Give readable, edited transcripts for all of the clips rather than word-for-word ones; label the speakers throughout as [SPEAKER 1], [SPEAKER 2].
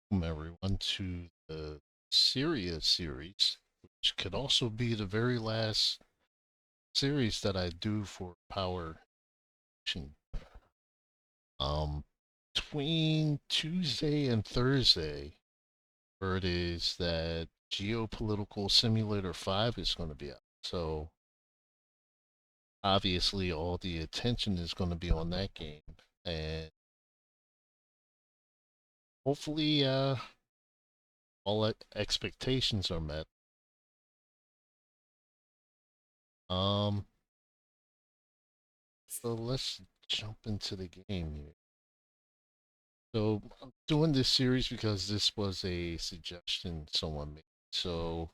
[SPEAKER 1] Welcome everyone to the Syria series, which could also be the very last series that I do for Power Action. Um, between Tuesday and Thursday, word is that Geopolitical Simulator 5 is going to be out. So obviously all the attention is going to be on that game. And hopefully all expectations are met. Um, so let's jump into the game here. So I'm doing this series because this was a suggestion someone made. So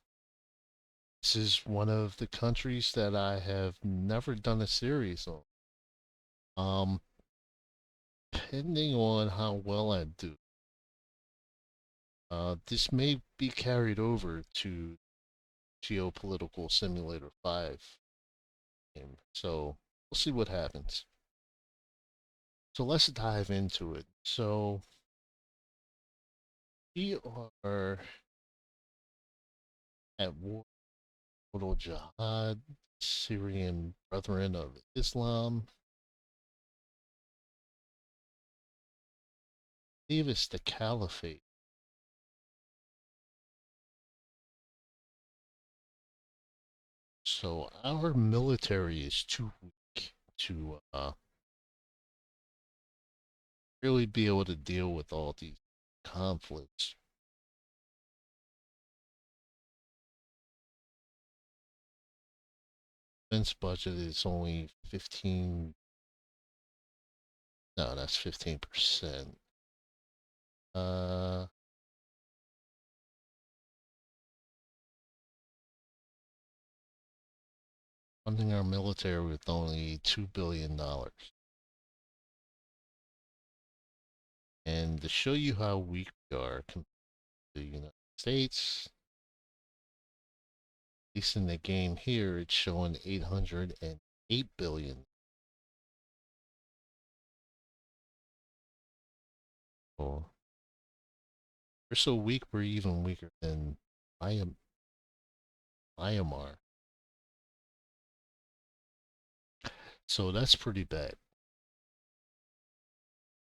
[SPEAKER 1] this is one of the countries that I have never done a series on. Um, Depending on how well I do, this may be carried over to Geopolitical Simulator 5 game. So we'll see what happens. So let's dive into it. So we are at war with total jihad, Syrian Brethren of Islam. I believe it's the Caliphate. So our military is too weak to really be able to deal with all these conflicts. Defense budget is only 15. No, that's 15%. Uh, Funding our military with only $2 billion. And to show you how weak we are compared to the United States, at least in the game here, it's showing 808 billion. So we're so weak, we're even weaker than Myanmar. So that's pretty bad.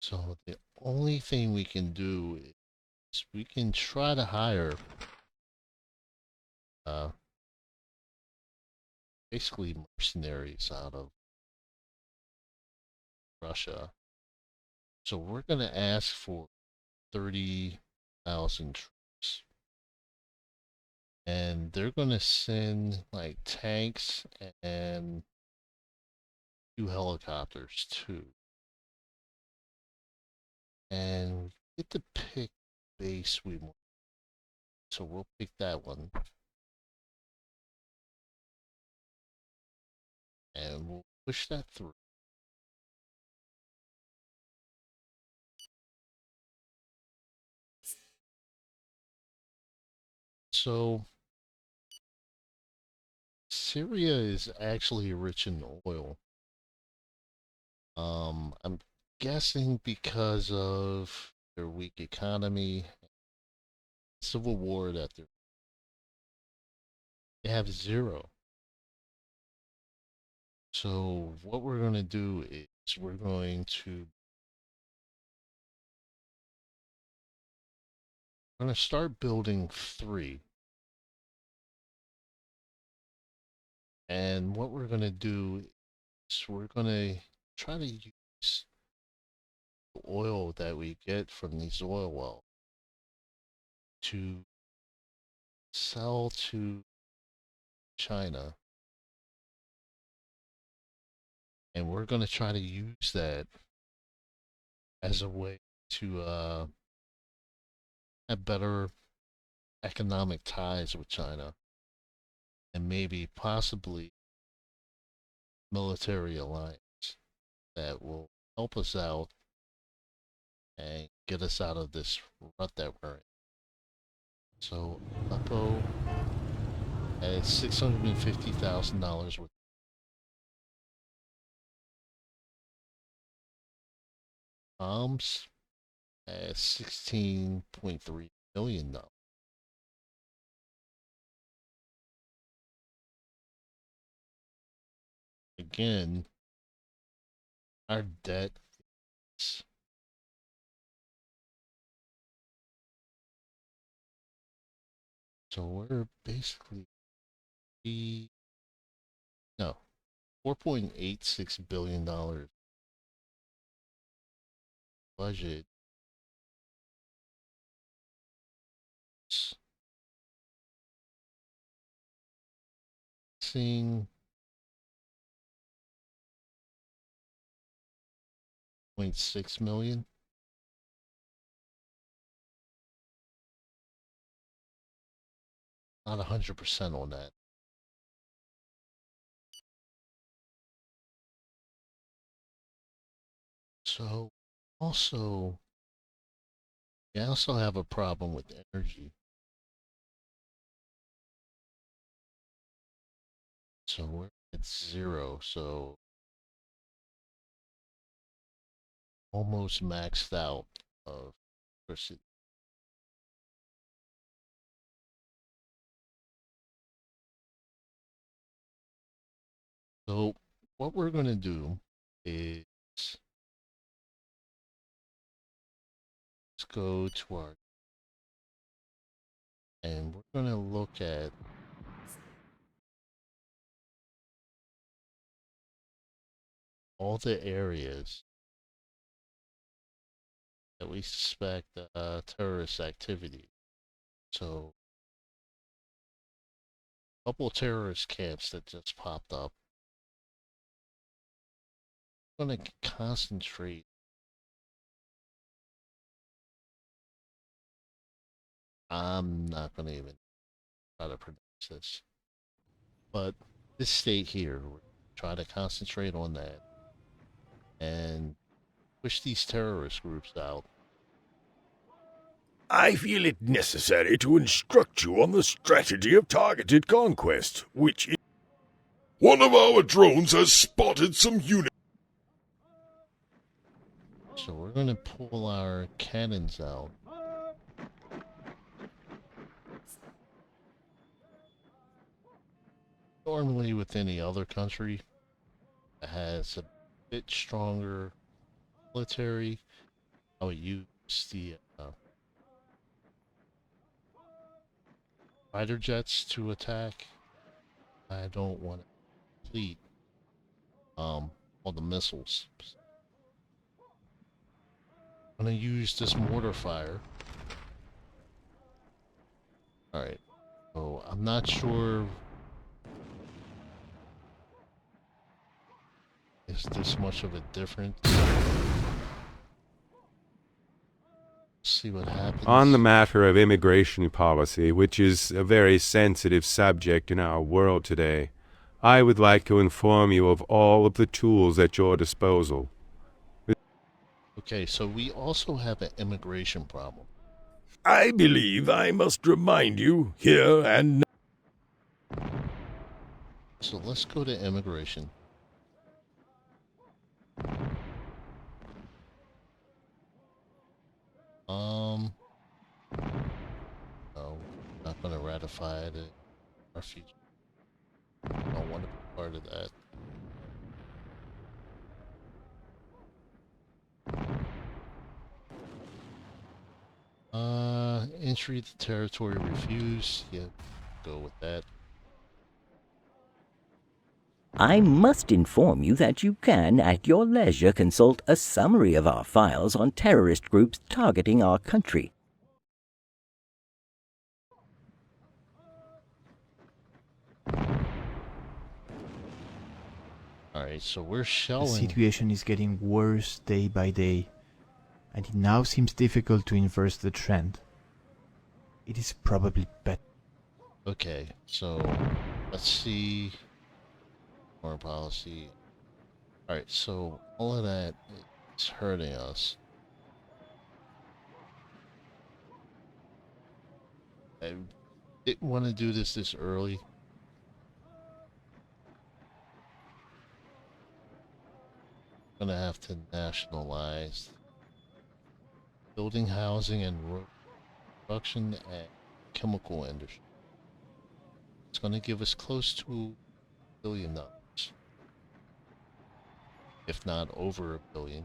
[SPEAKER 1] So the only thing we can do is we can try to hire uh, basically mercenaries out of Russia. So we're going to ask for 30,000 troops. And they're going to send like tanks and 2 helicopters too. And we get to pick base we want. So we'll pick that one. And we'll push that through. So Syria is actually rich in oil. I'm guessing because of their weak economy, civil war that they have zero. So what we're going to do is we're going to start building 3. And what we're going to do is we're going to try to use the oil that we get from these oil wells to sell to China. And we're going to try to use that as a way to have better economic ties with China and maybe possibly military alliance that will help us out and get us out of this rut that we're in. So Aleppo has $650,000 worth of bombs. at $16.3 million. Again, our debt is, so we're basically no $4.86 billion budget. Seeing 0.6 million. Not 100% on that. So also, we also have a problem with energy. So we're at zero. So almost maxed out of electricity. So what we're going to do is let's go to our, and we're going to look at all the areas that we suspect terrorist activity. So a couple terrorist camps that just popped up. I'm going to concentrate. I'm not going to even try to pronounce this, but this state here, we're try to concentrate on that and push these terrorist groups out.
[SPEAKER 2] I feel it necessary to instruct you on the strategy of targeted conquest, which is...
[SPEAKER 3] One of our drones has spotted some units.
[SPEAKER 1] So we're going to pull our cannons out. Normally with any other country that has a bit stronger military, I would use the fighter jets to attack. I don't want to complete all the missiles. I'm going to use this mortar fire. Alright, so I'm not sure is this much of a difference. See what happens.
[SPEAKER 4] On the matter of immigration policy, which is a very sensitive subject in our world today, I would like to inform you of all of the tools at your disposal.
[SPEAKER 1] Okay, so we also have an immigration problem.
[SPEAKER 2] I believe I must remind you here and now.
[SPEAKER 1] So let's go to immigration. No, not going to ratify it in our future. I don't want to be part of that. Entry to territory refused. Yeah, go with that.
[SPEAKER 5] I must inform you that you can, at your leisure, consult a summary of our files on terrorist groups targeting our country.
[SPEAKER 1] Alright, so we're shelling.
[SPEAKER 6] The situation is getting worse day by day, and it now seems difficult to inverse the trend. It is probably better.
[SPEAKER 1] Okay, so let's see. Foreign policy. Alright, so all of that is hurting us. I didn't want to do this early. I'm gonna have to nationalize building, housing, and road construction and chemical industry. It's going to give us close to $1 billion, if not over $1 billion.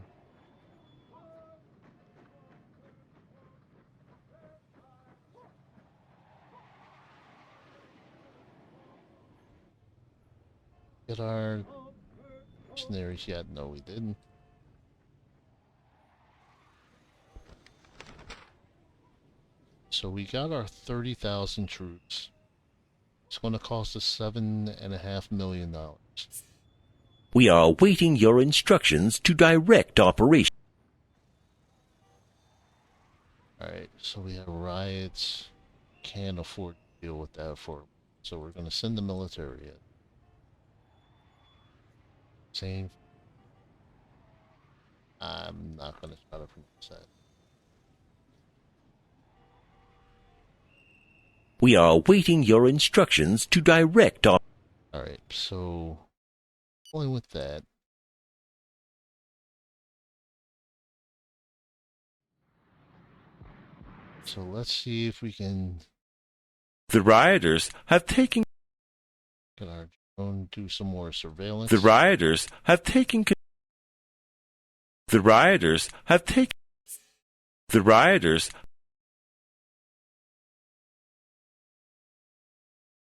[SPEAKER 1] Get our missionaries yet? No, we didn't. So we got our 30,000 troops. It's going to cost us $7.5 million.
[SPEAKER 5] We are awaiting your instructions to direct operation.
[SPEAKER 1] Alright, so we have riots. Can't afford to deal with that so we're going to send the military in. Same. I'm not going to try to pronounce that.
[SPEAKER 5] We are awaiting your instructions to direct operation.
[SPEAKER 1] Alright, so only with that. So let's see if we can
[SPEAKER 7] The rioters have taken.
[SPEAKER 1] get our drone, do some more surveillance.
[SPEAKER 7] The rioters have taken. The rioters have taken. The rioters.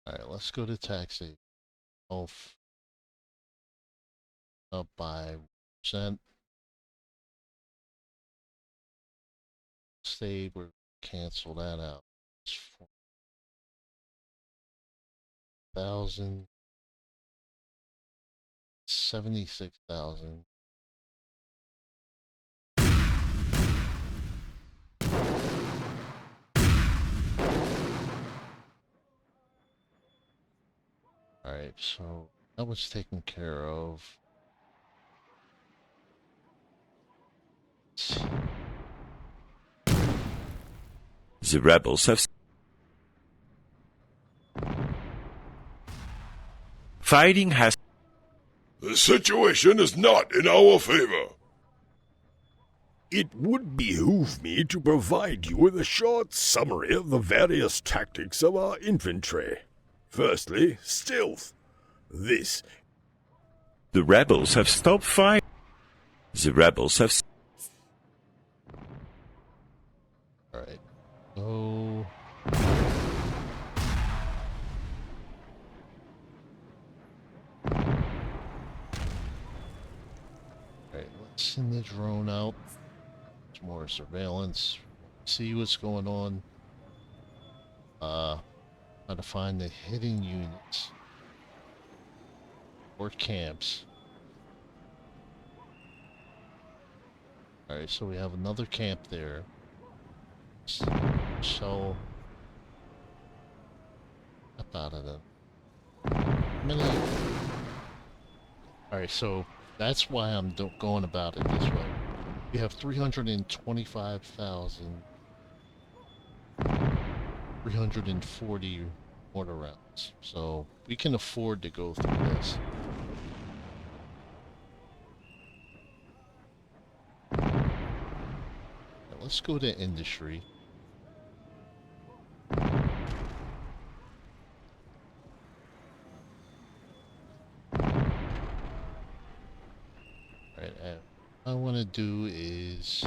[SPEAKER 1] Alright, let's go to taxi. Health up by 1%. State, we're cancel that out. It's 4,000. 76,000. Alright, so that was taken care of. Let's see.
[SPEAKER 7] The rebels have. Fighting has.
[SPEAKER 3] The situation is not in our favor.
[SPEAKER 2] It would behoove me to provide you with a short summary of the various tactics of our infantry. Firstly, stealth. This.
[SPEAKER 7] The rebels have stopped fighting. The rebels have.
[SPEAKER 1] Alright. So alright, let's send the drone out. Some more surveillance. See what's going on. Try to find the hidden units or camps. Alright, so we have another camp there. So up out of them. Alright, so that's why I'm going about it this way. We have 325,000. 340 mortar rounds. So we can afford to go through this. Now let's go to industry. Alright, what I want to do is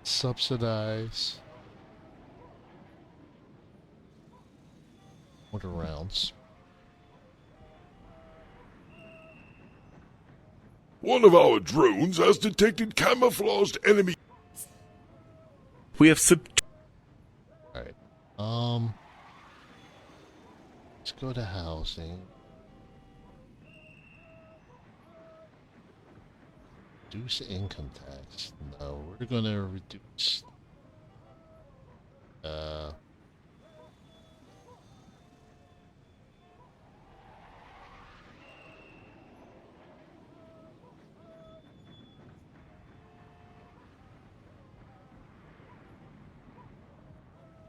[SPEAKER 1] subsidize mortar rounds.
[SPEAKER 3] One of our drones has detected camouflaged enemy.
[SPEAKER 7] We have sub.
[SPEAKER 1] Alright. Let's go to housing. Reduce income tax. No, we're gonna reduce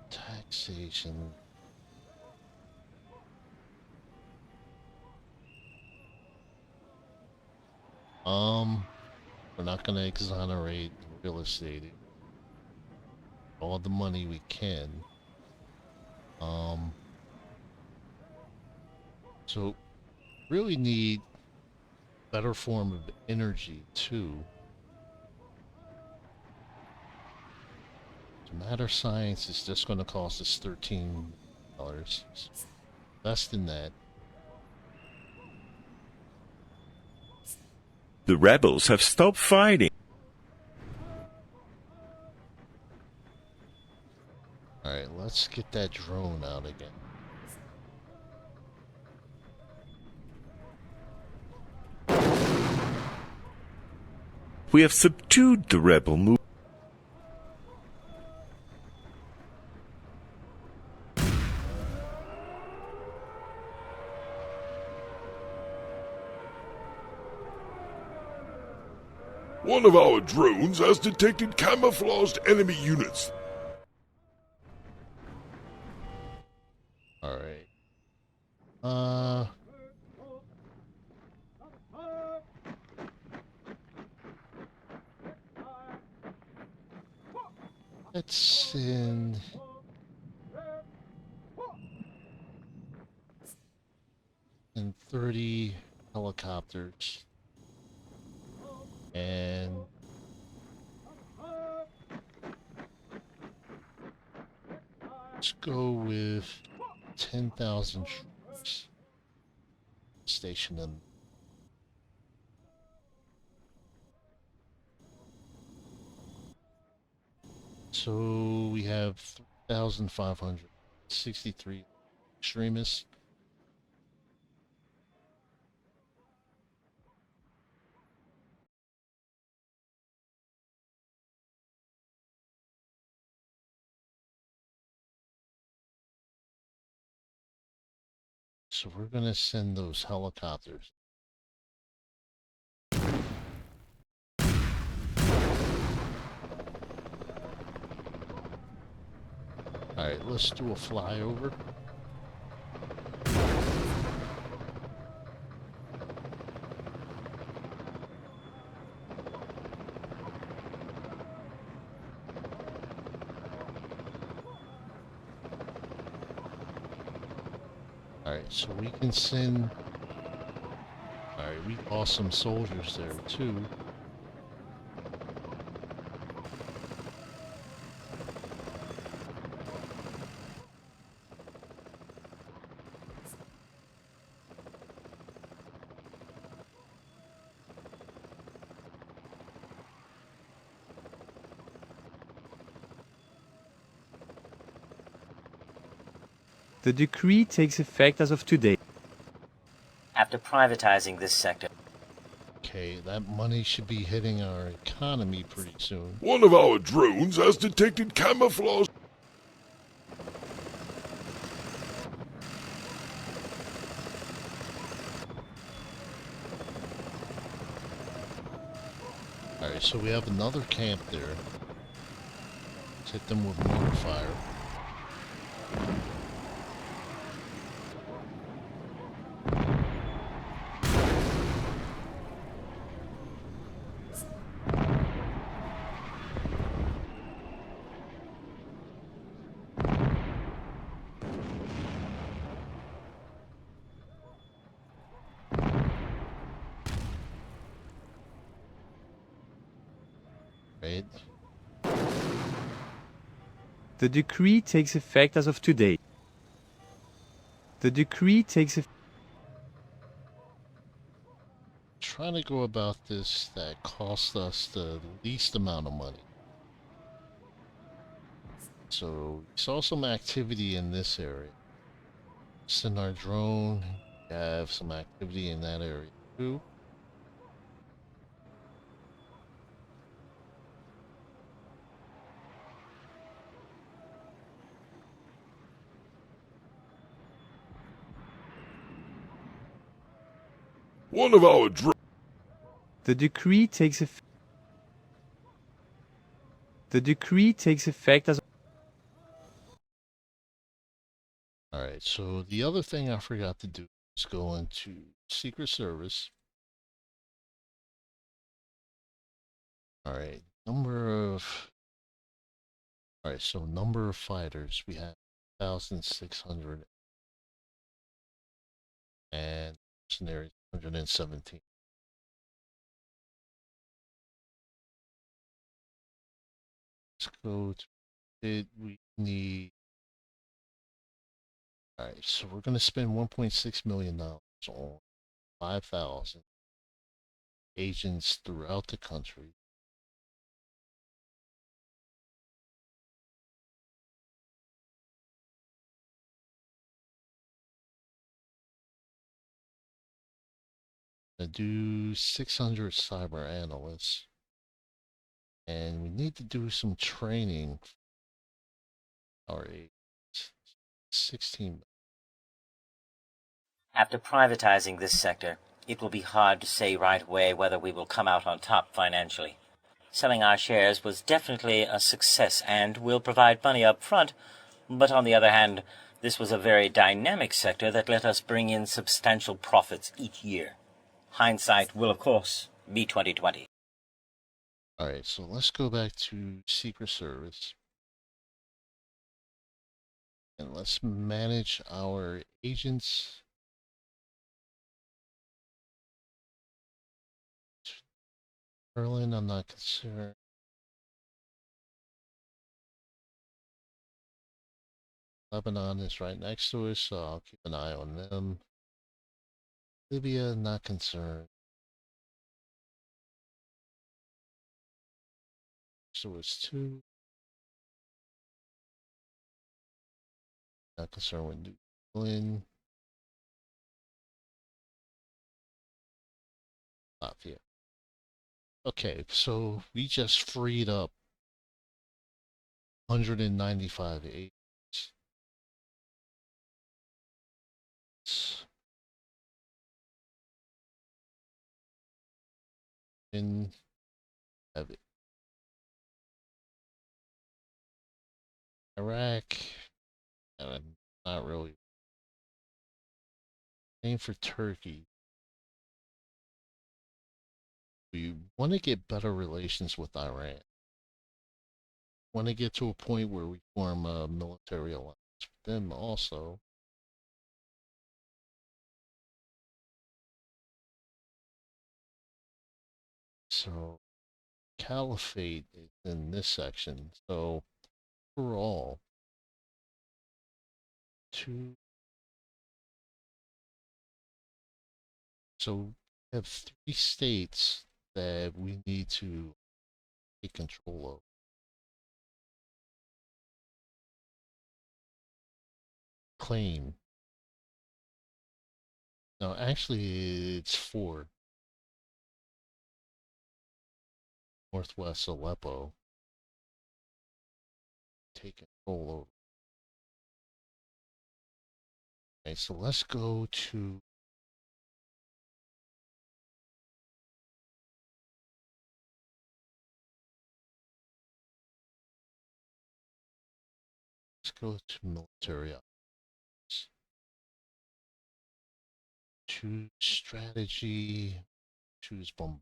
[SPEAKER 1] taxation. We're not gonna exonerate real estate, all the money we can. So really need better form of energy too. Matter science is just going to cost us $13. Less than that.
[SPEAKER 7] The rebels have stopped fighting.
[SPEAKER 1] Alright, let's get that drone out again.
[SPEAKER 7] We have subdued the rebel movement.
[SPEAKER 3] One of our drones has detected camouflaged enemy units.
[SPEAKER 1] Alright. Let's send... and 30 helicopters. And... let's go with 10,000 troops stationed in. So we have 3,563 extremists. So we're going to send those helicopters. Alright, let's do a flyover. Alright, so we can send... Alright, we lost some soldiers there too.
[SPEAKER 8] The decree takes effect as of today.
[SPEAKER 9] After privatizing this sector.
[SPEAKER 1] Okay, that money should be hitting our economy pretty soon.
[SPEAKER 3] One of our drones has detected camouflage.
[SPEAKER 1] Alright, so we have another camp there. Let's hit them with mortar fire. Right?
[SPEAKER 8] The decree takes effect as of today. The decree takes effect.
[SPEAKER 1] Trying to go about this that costs us the least amount of money. So we saw some activity in this area. Send our drone. We have some activity in that area too.
[SPEAKER 3] One of our drones.
[SPEAKER 8] The decree takes effect. The decree takes effect as.
[SPEAKER 1] Alright, so the other thing I forgot to do is go into Secret Service. Alright, number of all right. So number of fighters we have 1,600 and mercenaries 117. Let's go to it. We need. All right, so we're gonna spend 1.6 million dollars on 5,000 agents throughout the country. Do 600 cyber analysts, and we need to do some training for our agents. 16.
[SPEAKER 9] After privatizing this sector, it will be hard to say right away whether we will come out on top financially. Selling our shares was definitely a success and will provide money up front, but on the other hand, this was a very dynamic sector that let us bring in substantial profits each year. Hindsight will, of course, be 2020.
[SPEAKER 1] All right, so let's go back to Secret Service. And let's manage our agents. Berlin, I'm not concerned. Lebanon is right next to us, so I'll keep an eye on them. Libya, not concerned. So it's 2. Not concerned with New Zealand. Latvia. Okay, so we just freed up 195 agents. In have it. Iraq, and I'm not really. Same for Turkey. We want to get better relations with Iran. Want to get to a point where we form a military alliance with them also. So, Caliphate is in this section. So, overall, 2. So, we have 3 states that we need to take control of. Claim. No, actually, it's 4. Northwest Aleppo. Take control over. Okay, so let's go to. Let's go to military options. Choose strategy. Choose bomb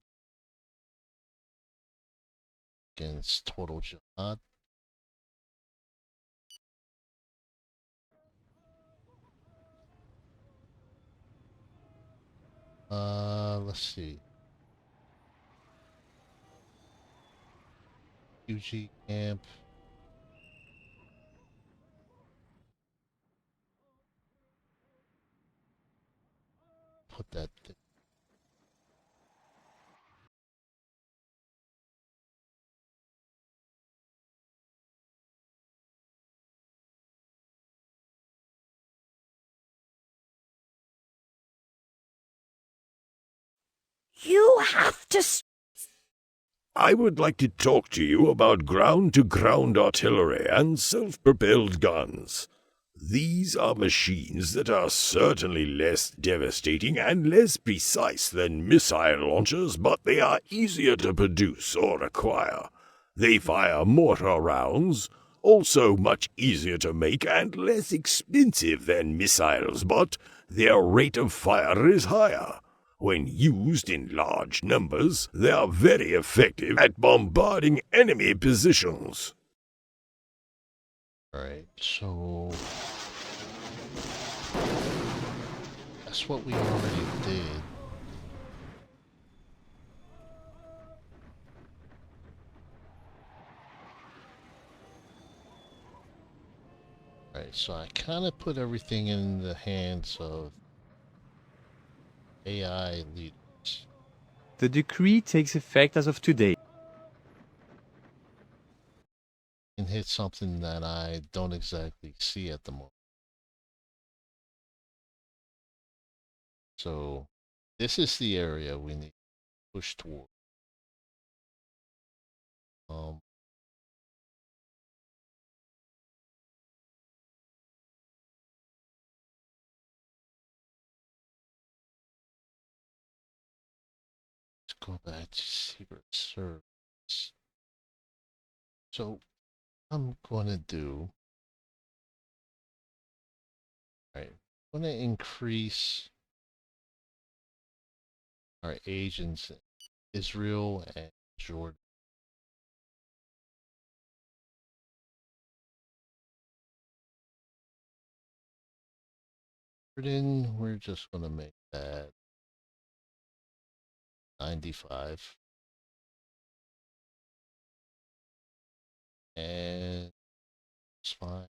[SPEAKER 1] against total jihad. Let's see. UG camp. Put that thing.
[SPEAKER 5] You have to
[SPEAKER 2] I would like to talk to you about ground-to-ground artillery and self-propelled guns. These are machines that are certainly less devastating and less precise than missile launchers, but they are easier to produce or acquire. They fire mortar rounds, also much easier to make and less expensive than missiles, but their rate of fire is higher. When used in large numbers, they are very effective at bombarding enemy positions.
[SPEAKER 1] Alright, so that's what we already did. Alright, so I kind of put everything in the hands of AI leaders.
[SPEAKER 8] The decree takes effect as of today.
[SPEAKER 1] And hit something that I don't exactly see at the moment. So this is the area we need to push toward. Let's go back to Secret Service. So I'm going to do. Alright, I'm going to increase our agents in Israel and Jordan. Jordan, we're just going to make that 95. And it's fine.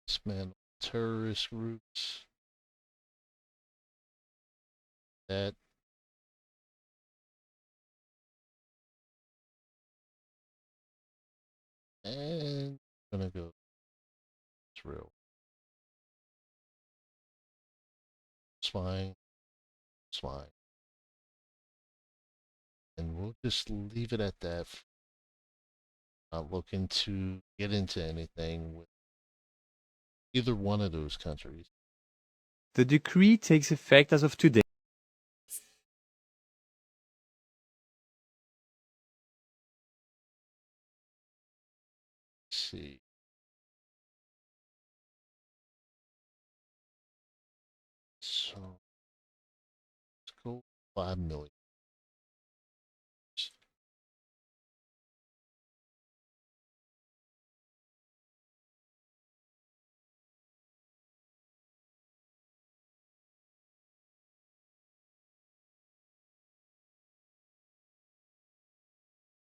[SPEAKER 1] Dismantle terrorist groups. That. And I'm going to go Israel. It's fine. It's fine. And we'll just leave it at that. Not looking to get into anything with either one of those countries.
[SPEAKER 8] The decree takes effect as of today.
[SPEAKER 1] Let's see. So let's go 5 million.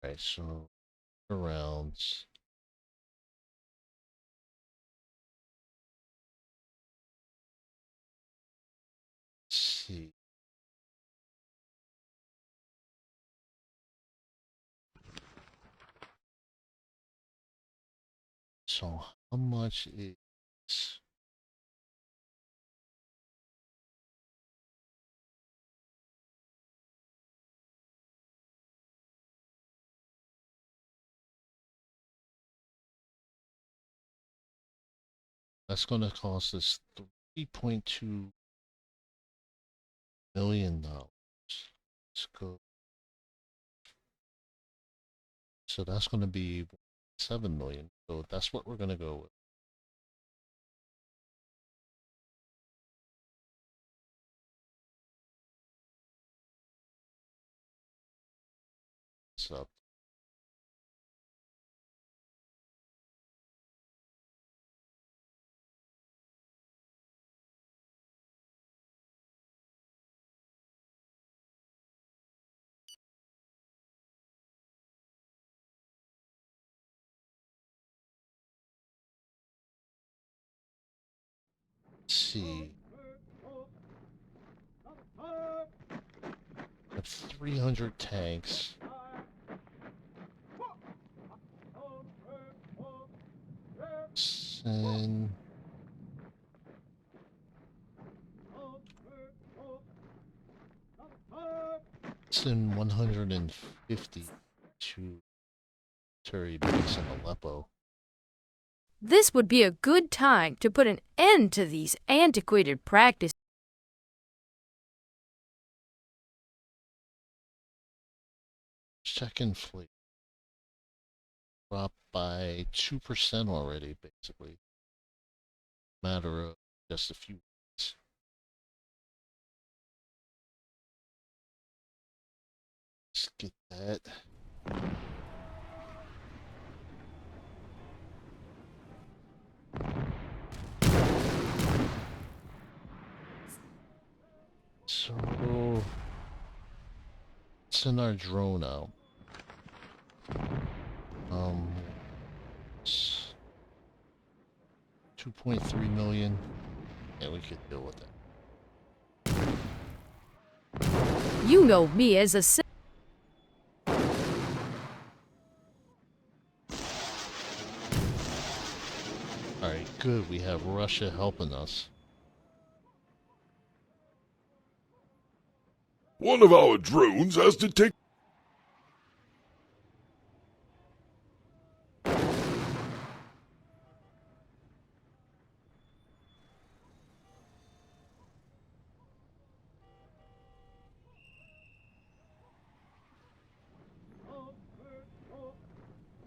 [SPEAKER 1] Right, so around. Let's see. So how much is that's going to cost us $3.2 million. Let's go. So that's going to be 7 million. So that's what we're going to go with. So let's see. We have 300 tanks. And send 150 to Turi base in Aleppo.
[SPEAKER 10] This would be a good time to put an end to these antiquated practices.
[SPEAKER 1] Second fleet dropped by 2% already, basically. Matter of just a few get that. So send our drone out. It's 2.3 million. Yeah, we could deal with that.
[SPEAKER 10] You know me as a
[SPEAKER 1] Alright, good. We have Russia helping us.
[SPEAKER 3] One of our drones has detected.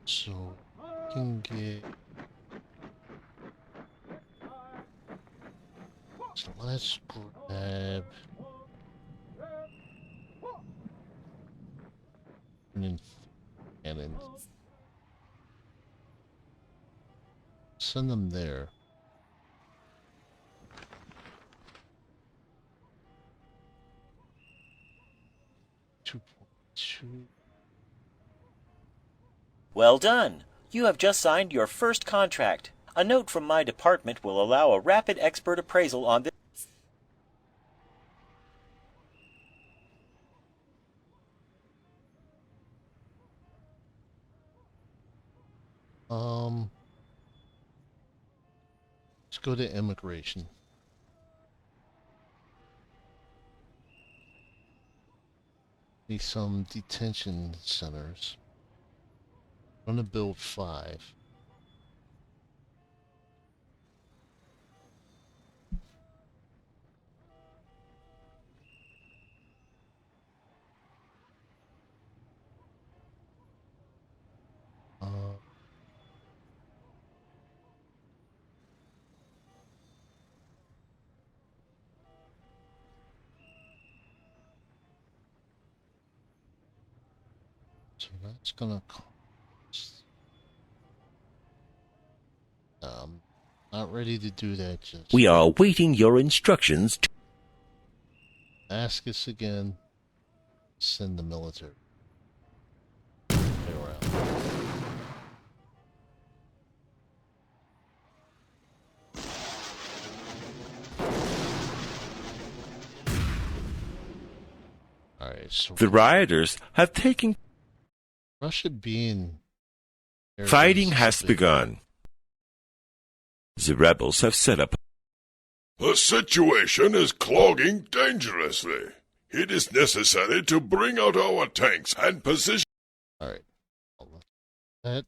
[SPEAKER 1] So we can get. So let's grab. And send them there. $2.2.
[SPEAKER 11] Well done. You have just signed your first contract. A note from my department will allow a rapid expert appraisal on this.
[SPEAKER 1] Let's go to immigration. Need some detention centers. I'm gonna build 5. So that's gonna cost. Not ready to do that just.
[SPEAKER 7] We are awaiting your instructions.
[SPEAKER 1] Ask us again. Send the military. They're out. Alright, so
[SPEAKER 7] The rioters have taken.
[SPEAKER 1] Russia being
[SPEAKER 7] Fighting has begun. The rebels have set up.
[SPEAKER 3] The situation is clogging dangerously. It is necessary to bring out our tanks and position.
[SPEAKER 1] Alright. That.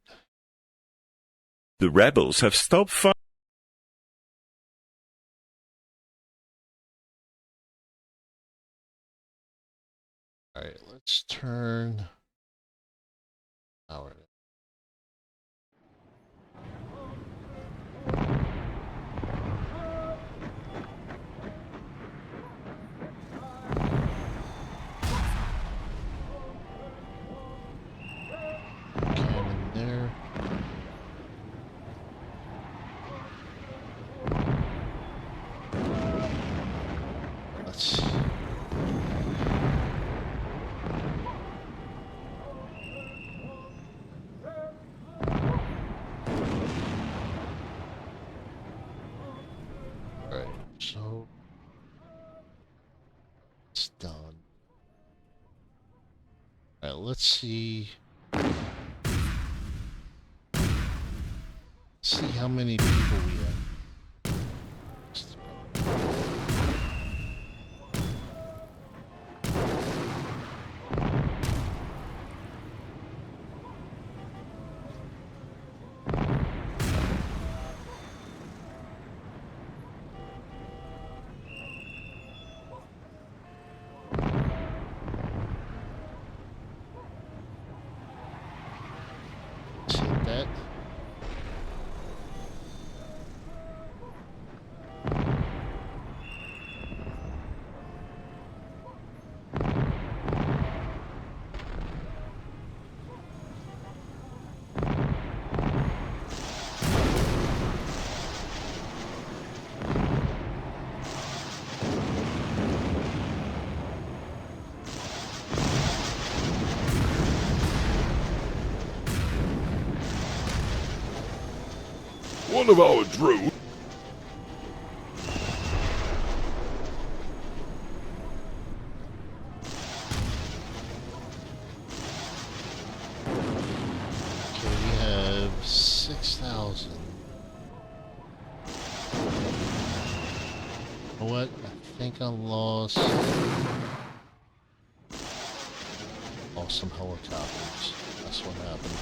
[SPEAKER 7] The rebels have stopped fighting.
[SPEAKER 1] Alright, let's turn our. Cannon there. Let's. Alright, so it's done. Alright, let's see. See how many people we have. Let's hit that.
[SPEAKER 3] One of our drones.
[SPEAKER 1] Okay, we have 6,000. You know what? I think I lost some helicopters. That's what happened.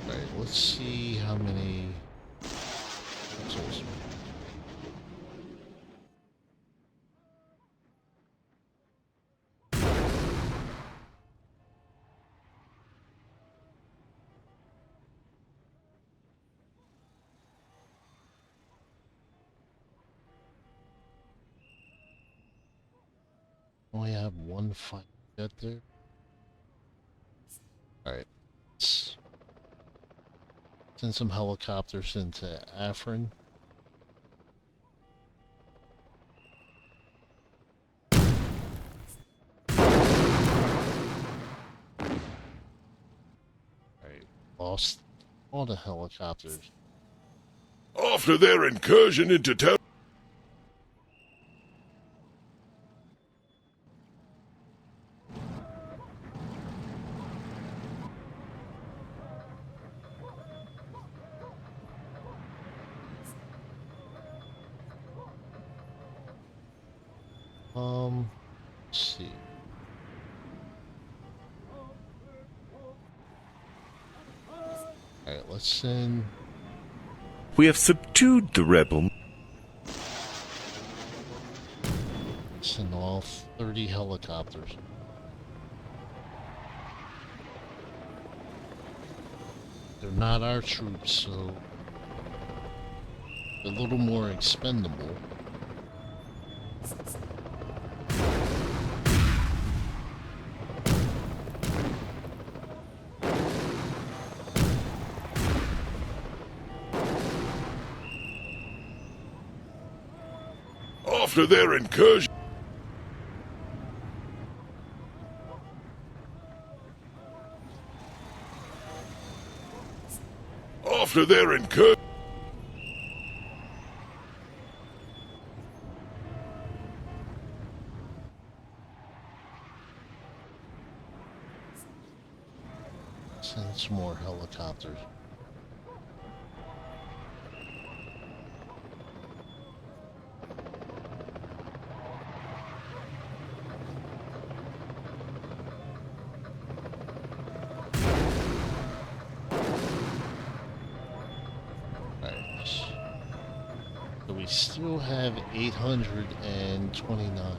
[SPEAKER 1] Alright, let's see how many missiles. Only have one fight jet there. Alright, let's send some helicopters into Afrin. Alright, lost all the helicopters.
[SPEAKER 3] After their incursion into town.
[SPEAKER 1] Let's see. Alright, let's send...
[SPEAKER 7] We have subdued the rebel.
[SPEAKER 1] Send all 30 helicopters. They're not our troops, so they're a little more expendable.
[SPEAKER 3] After their incursion. After their incursion.
[SPEAKER 1] Send some more helicopters. So we still have 829.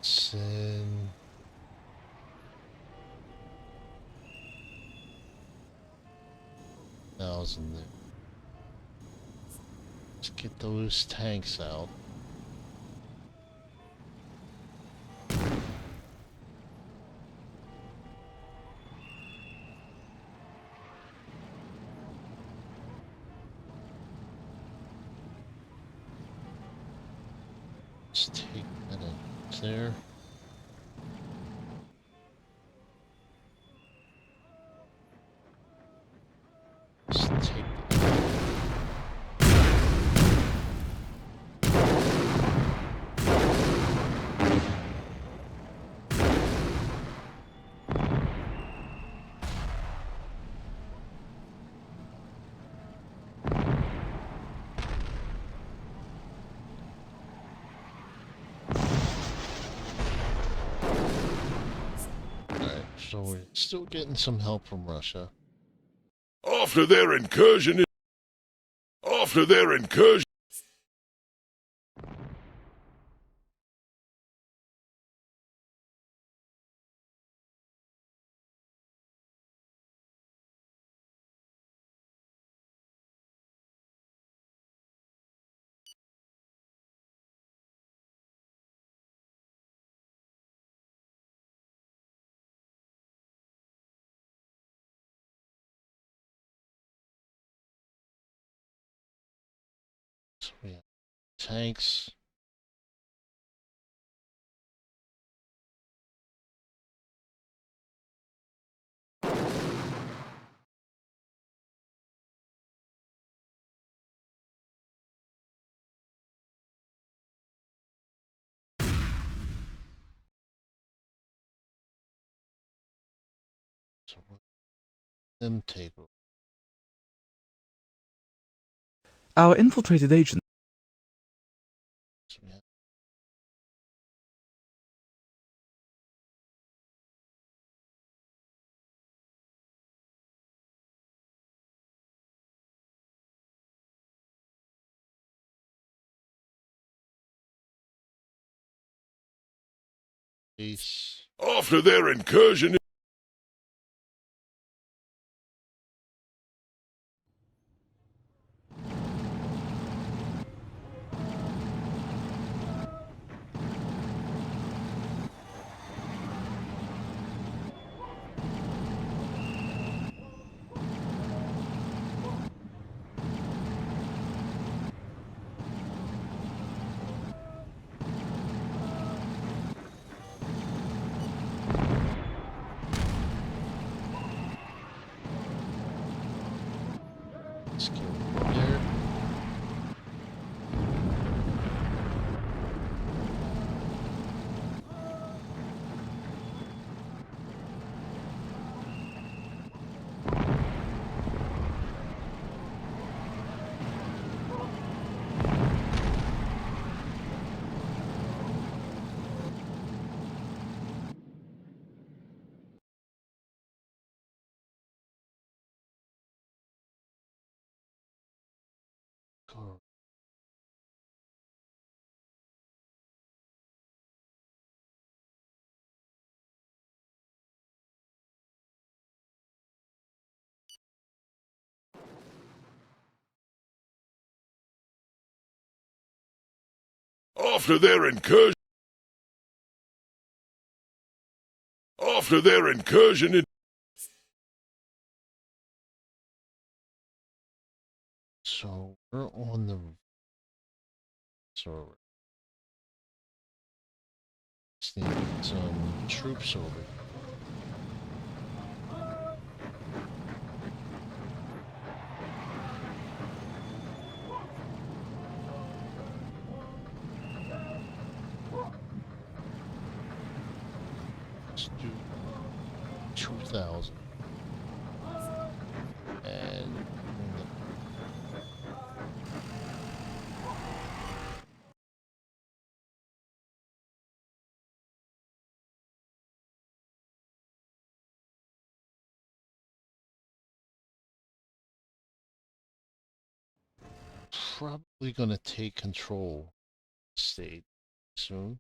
[SPEAKER 1] Send... thousand there. Let's get those tanks out. Let's take that in there. Let's take so we're still getting some help from Russia.
[SPEAKER 3] After their incursion. After their incursion.
[SPEAKER 1] So we have tanks. So let them take over.
[SPEAKER 8] Our infiltrated agent.
[SPEAKER 1] So we have base.
[SPEAKER 3] After their incursion,
[SPEAKER 1] Let's go there. Go.
[SPEAKER 3] after their incursion, after their incursion in
[SPEAKER 1] So we're on the. So let's need some troops over. Let's do 2,000. And probably gonna take control of the state soon.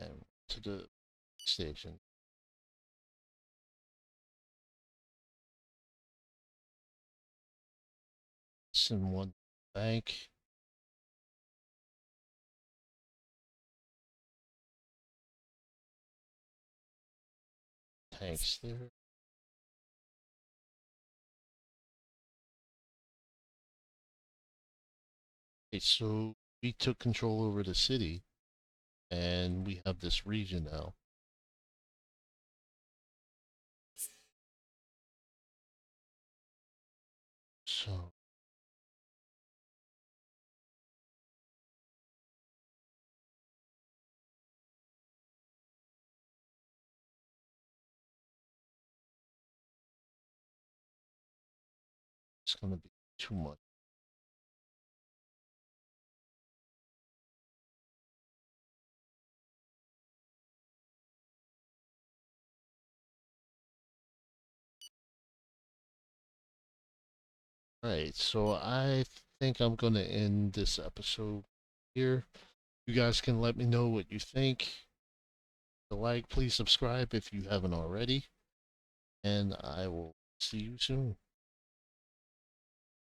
[SPEAKER 1] And to the station. Send one bank. Tanks there. Okay, so we took control over the city, and we have this region now. So it's gonna be too much. Alright, so I think I'm going to end this episode here. You guys can let me know what you think. Please subscribe if you haven't already. And I will see you soon.